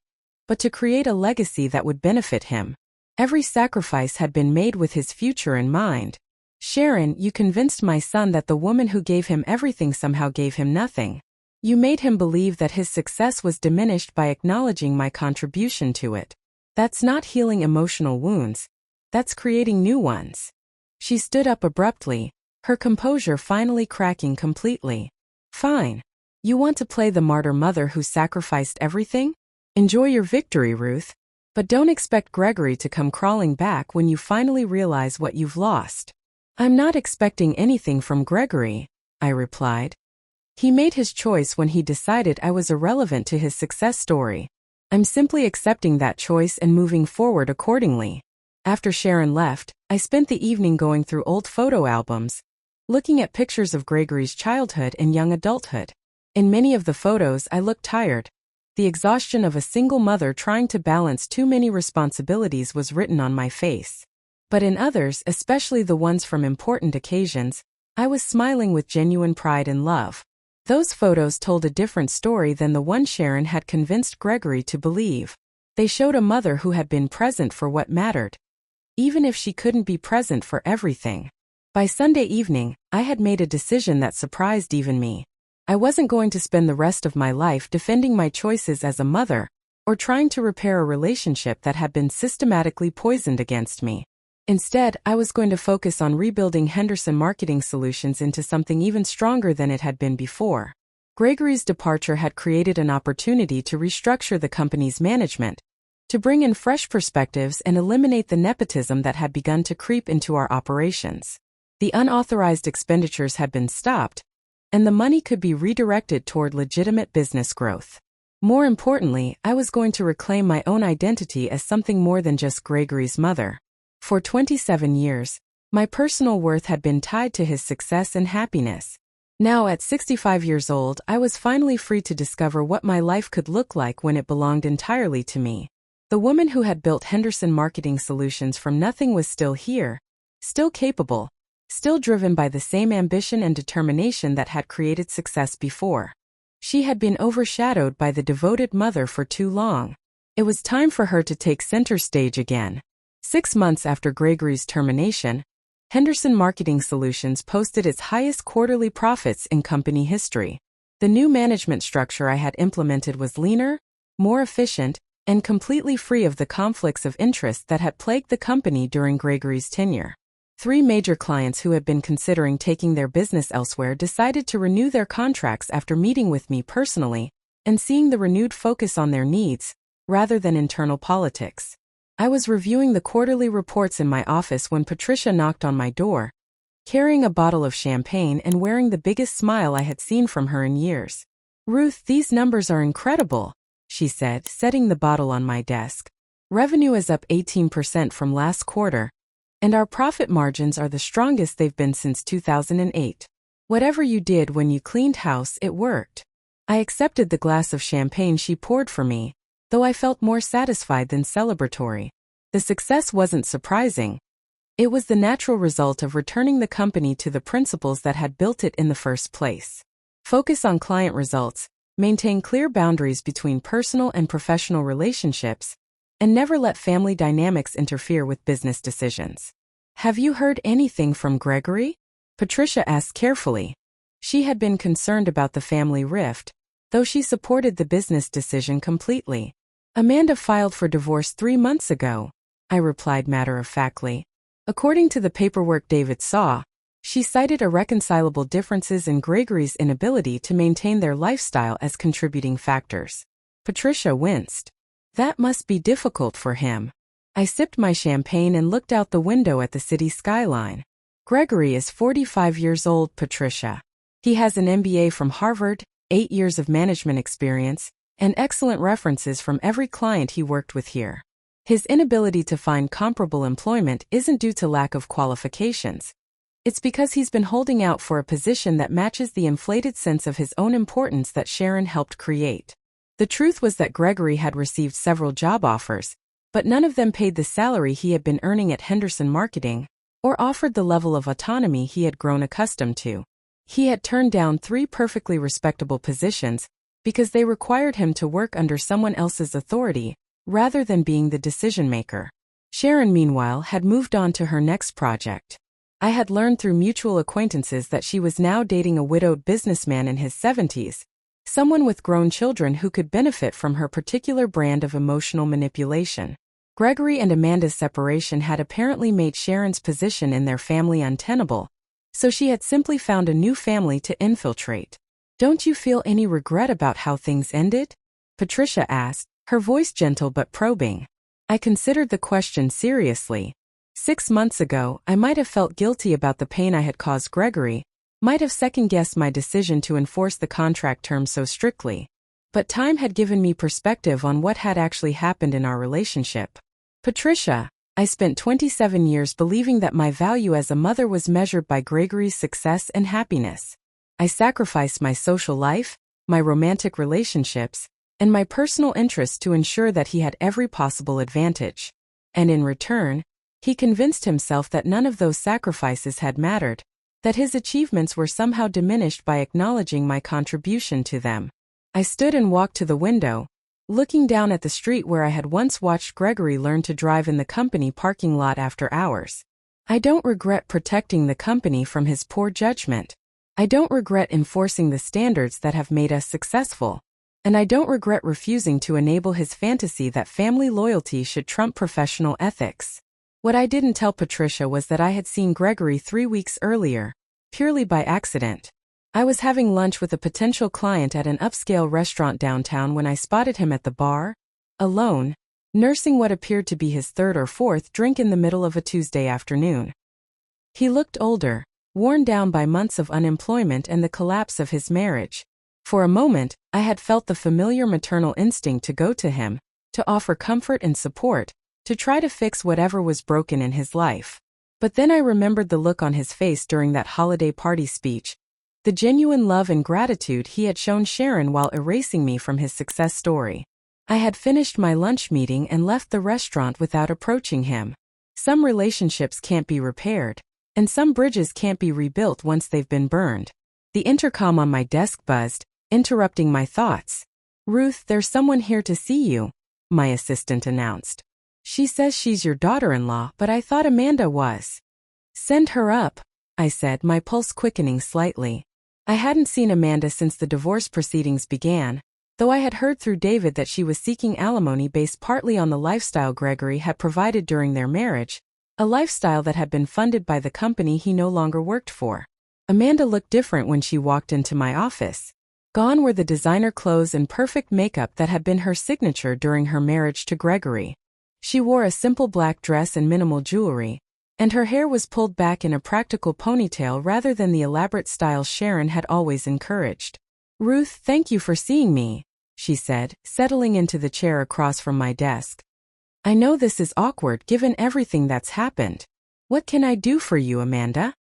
but to create a legacy that would benefit him. Every sacrifice had been made with his future in mind. "Sharon, you convinced my son that the woman who gave him everything somehow gave him nothing. You made him believe that his success was diminished by acknowledging my contribution to it. That's not healing emotional wounds. That's creating new ones." She stood up abruptly, her composure finally cracking completely. "Fine. You want to play the martyr mother who sacrificed everything? Enjoy your victory, Ruth. But don't expect Gregory to come crawling back when you finally realize what you've lost." "I'm not expecting anything from Gregory," I replied. "He made his choice when he decided I was irrelevant to his success story. I'm simply accepting that choice and moving forward accordingly." After Sharon left, I spent the evening going through old photo albums, looking at pictures of Gregory's childhood and young adulthood. In many of the photos, I looked tired. The exhaustion of a single mother trying to balance too many responsibilities was written on my face. But in others, especially the ones from important occasions, I was smiling with genuine pride and love. Those photos told a different story than the one Sharon had convinced Gregory to believe. They showed a mother who had been present for what mattered, even if she couldn't be present for everything. By Sunday evening, I had made a decision that surprised even me. I wasn't going to spend the rest of my life defending my choices as a mother, or trying to repair a relationship that had been systematically poisoned against me. Instead, I was going to focus on rebuilding Henderson Marketing Solutions into something even stronger than it had been before. Gregory's departure had created an opportunity to restructure the company's management, to bring in fresh perspectives and eliminate the nepotism that had begun to creep into our operations. The unauthorized expenditures had been stopped, and the money could be redirected toward legitimate business growth. More importantly, I was going to reclaim my own identity as something more than just Gregory's mother. For 27 years, my personal worth had been tied to his success and happiness. Now, at 65 years old, I was finally free to discover what my life could look like when it belonged entirely to me. The woman who had built Henderson Marketing Solutions from nothing was still here, still capable, still driven by the same ambition and determination that had created success before. She had been overshadowed by the devoted mother for too long. It was time for her to take center stage again. 6 months after Gregory's termination, Henderson Marketing Solutions posted its highest quarterly profits in company history. The new management structure I had implemented was leaner, more efficient, and completely free of the conflicts of interest that had plagued the company during Gregory's tenure. 3 major clients who had been considering taking their business elsewhere decided to renew their contracts after meeting with me personally and seeing the renewed focus on their needs, rather than internal politics. I was reviewing the quarterly reports in my office when Patricia knocked on my door, carrying a bottle of champagne and wearing the biggest smile I had seen from her in years. "Ruth, these numbers are incredible," she said, setting the bottle on my desk. "Revenue is up 18% from last quarter, and our profit margins are the strongest they've been since 2008. Whatever you did when you cleaned house, it worked." I accepted the glass of champagne she poured for me, though I felt more satisfied than celebratory. The success wasn't surprising. It was the natural result of returning the company to the principles that had built it in the first place. Focus on client results, maintain clear boundaries between personal and professional relationships, and never let family dynamics interfere with business decisions. "Have you heard anything from Gregory?" Patricia asked carefully. She had been concerned about the family rift, though she supported the business decision completely. "Amanda filed for divorce 3 months ago," I replied matter-of-factly. According to the paperwork David saw, she cited irreconcilable differences in Gregory's inability to maintain their lifestyle as contributing factors. Patricia winced. "That must be difficult for him." I sipped my champagne and looked out the window at the city skyline. "Gregory is 45 years old, Patricia. He has an MBA from Harvard, 8 years of management experience, and excellent references from every client he worked with here. His inability to find comparable employment isn't due to lack of qualifications. It's because he's been holding out for a position that matches the inflated sense of his own importance that Sharon helped create." The truth was that Gregory had received several job offers, but none of them paid the salary he had been earning at Henderson Marketing, or offered the level of autonomy he had grown accustomed to. He had turned down 3 perfectly respectable positions because they required him to work under someone else's authority, rather than being the decision-maker. Sharon, meanwhile, had moved on to her next project. I had learned through mutual acquaintances that she was now dating a widowed businessman in his 70s, someone with grown children who could benefit from her particular brand of emotional manipulation. Gregory and Amanda's separation had apparently made Sharon's position in their family untenable, so she had simply found a new family to infiltrate. "Don't you feel any regret about how things ended?" Patricia asked, her voice gentle but probing. I considered the question seriously. 6 months ago, I might have felt guilty about the pain I had caused Gregory, might have second-guessed my decision to enforce the contract terms so strictly. But time had given me perspective on what had actually happened in our relationship. "Patricia, I spent 27 years believing that my value as a mother was measured by Gregory's success and happiness. I sacrificed my social life, my romantic relationships, and my personal interests to ensure that he had every possible advantage. And in return, he convinced himself that none of those sacrifices had mattered, that his achievements were somehow diminished by acknowledging my contribution to them." I stood and walked to the window, looking down at the street where I had once watched Gregory learn to drive in the company parking lot after hours. I don't regret protecting the company from his poor judgment. I don't regret enforcing the standards that have made us successful. And I don't regret refusing to enable his fantasy that family loyalty should trump professional ethics. What I didn't tell Patricia was that I had seen Gregory 3 weeks earlier, purely by accident. I was having lunch with a potential client at an upscale restaurant downtown when I spotted him at the bar, alone, nursing what appeared to be his 3rd or 4th drink in the middle of a Tuesday afternoon. He looked older, worn down by months of unemployment and the collapse of his marriage. For a moment, I had felt the familiar maternal instinct to go to him, to offer comfort and support, to try to fix whatever was broken in his life. But then I remembered the look on his face during that holiday party speech, the genuine love and gratitude he had shown Sharon while erasing me from his success story. I had finished my lunch meeting and left the restaurant without approaching him. Some relationships can't be repaired, and some bridges can't be rebuilt once they've been burned. The intercom on my desk buzzed, interrupting my thoughts. "Ruth, there's someone here to see you," my assistant announced. "She says she's your daughter-in-law, but I thought Amanda was." "Send her up," I said, my pulse quickening slightly. I hadn't seen Amanda since the divorce proceedings began, Though I had heard through David that she was seeking alimony based partly on the lifestyle Gregory had provided during their marriage, a lifestyle that had been funded by the company he no longer worked for. Amanda looked different when she walked into my office. Gone were the designer clothes and perfect makeup that had been her signature during her marriage to Gregory. She wore a simple black dress and minimal jewelry, and her hair was pulled back in a practical ponytail rather than the elaborate style Sharon had always encouraged. "Ruth, thank you for seeing me," she said, settling into the chair across from my desk. "I know this is awkward given everything that's happened. What can I do for you, Amanda?"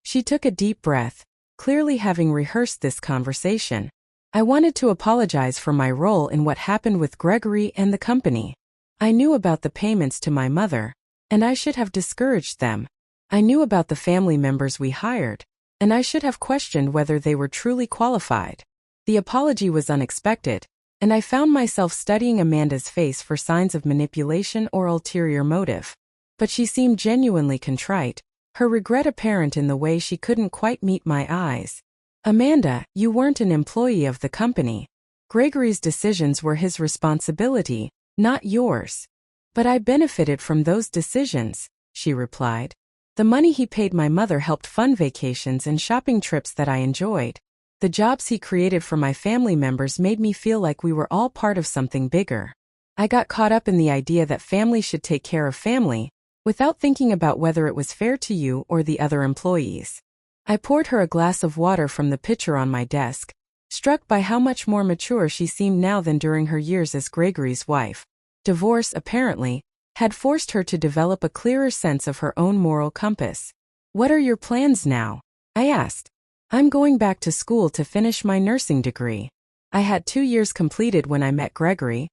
She took a deep breath, clearly having rehearsed this conversation. "I wanted to apologize for my role in what happened with Gregory and the company. I knew about the payments to my mother, and I should have discouraged them. I knew about the family members we hired, and I should have questioned whether they were truly qualified." The apology was unexpected, and I found myself studying Amanda's face for signs of manipulation or ulterior motive. But she seemed genuinely contrite, her regret apparent in the way she couldn't quite meet my eyes. "Amanda, you weren't an employee of the company. Gregory's decisions were his responsibility, not yours." "But I benefited from those decisions," she replied. "The money he paid my mother helped fund vacations and shopping trips that I enjoyed. The jobs he created for my family members made me feel like we were all part of something bigger. I got caught up in the idea that family should take care of family, without thinking about whether it was fair to you or the other employees." I poured her a glass of water from the pitcher on my desk, struck by how much more mature she seemed now than during her years as Gregory's wife. Divorce, apparently, had forced her to develop a clearer sense of her own moral compass. "What are your plans now?" I asked. "I'm going back to school to finish my nursing degree. I had 2 years completed when I met Gregory,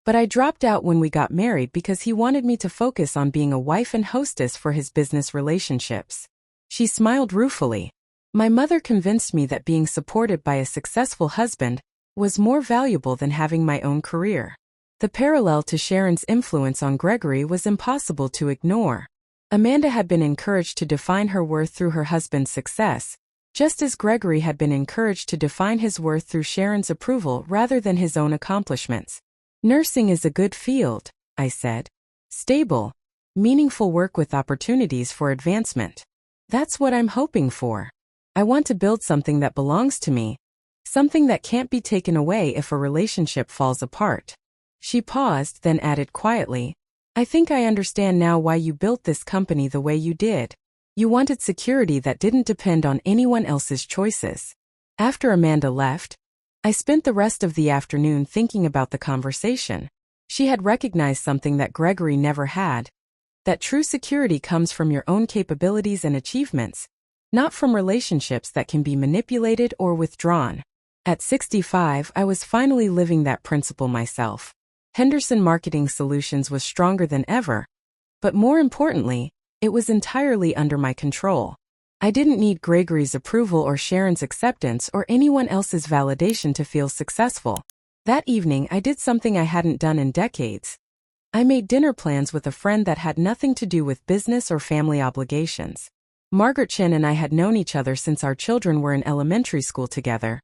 but I dropped out when we got married because he wanted me to focus on being a wife and hostess for his business relationships." She smiled ruefully. "My mother convinced me that being supported by a successful husband was more valuable than having my own career." The parallel to Sharon's influence on Gregory was impossible to ignore. Amanda had been encouraged to define her worth through her husband's success, just as Gregory had been encouraged to define his worth through Sharon's approval rather than his own accomplishments. "Nursing is a good field," I said. "Stable, meaningful work with opportunities for advancement. That's what I'm hoping for. I want to build something that belongs to me, something that can't be taken away if a relationship falls apart." She paused, then added quietly, "I think I understand now why you built this company the way you did. You wanted security that didn't depend on anyone else's choices." After Amanda left, I spent the rest of the afternoon thinking about the conversation. She had recognized something that Gregory never had, that true security comes from your own capabilities and achievements, not from relationships that can be manipulated or withdrawn. At 65, I was finally living that principle myself. Henderson Marketing Solutions was stronger than ever, but more importantly, it was entirely under my control. I didn't need Gregory's approval or Sharon's acceptance or anyone else's validation to feel successful. That evening, I did something I hadn't done in decades. I made dinner plans with a friend that had nothing to do with business or family obligations. Margaret Chen and I had known each other since our children were in elementary school together,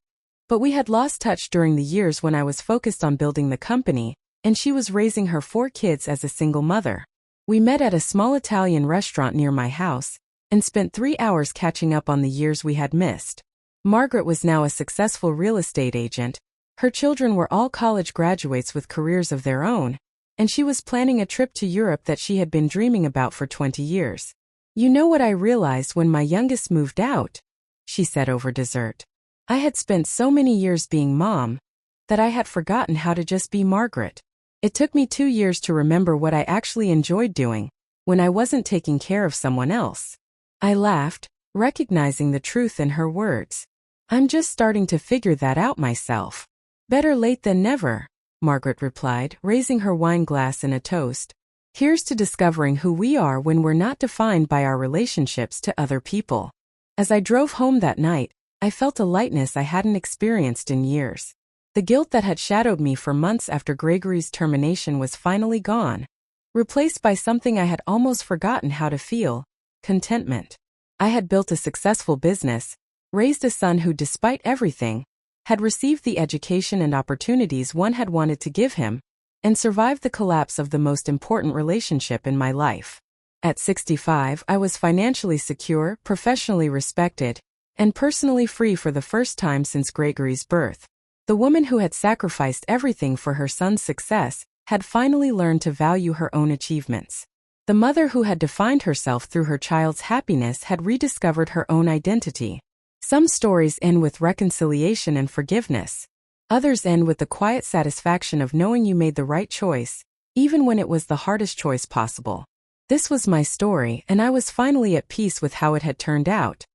but we had lost touch during the years when I was focused on building the company, and she was raising her 4 kids as a single mother. We met at a small Italian restaurant near my house, and spent 3 hours catching up on the years we had missed. Margaret was now a successful real estate agent, her children were all college graduates with careers of their own, and she was planning a trip to Europe that she had been dreaming about for 20 years. "You know what I realized when my youngest moved out?" she said over dessert. "I had spent so many years being mom, that I had forgotten how to just be Margaret. It took me 2 years to remember what I actually enjoyed doing, when I wasn't taking care of someone else." I laughed, recognizing the truth in her words. "I'm just starting to figure that out myself." "Better late than never," Margaret replied, raising her wine glass in a toast. "Here's to discovering who we are when we're not defined by our relationships to other people." As I drove home that night, I felt a lightness I hadn't experienced in years. The guilt that had shadowed me for months after Gregory's termination was finally gone, replaced by something I had almost forgotten how to feel: contentment. I had built a successful business, raised a son who, despite everything, had received the education and opportunities one had wanted to give him, and survived the collapse of the most important relationship in my life. At 65, I was financially secure, professionally respected, and personally free for the first time since Gregory's birth. The woman who had sacrificed everything for her son's success had finally learned to value her own achievements. The mother who had defined herself through her child's happiness had rediscovered her own identity. Some stories end with reconciliation and forgiveness. Others end with the quiet satisfaction of knowing you made the right choice, even when it was the hardest choice possible. This was my story, and I was finally at peace with how it had turned out.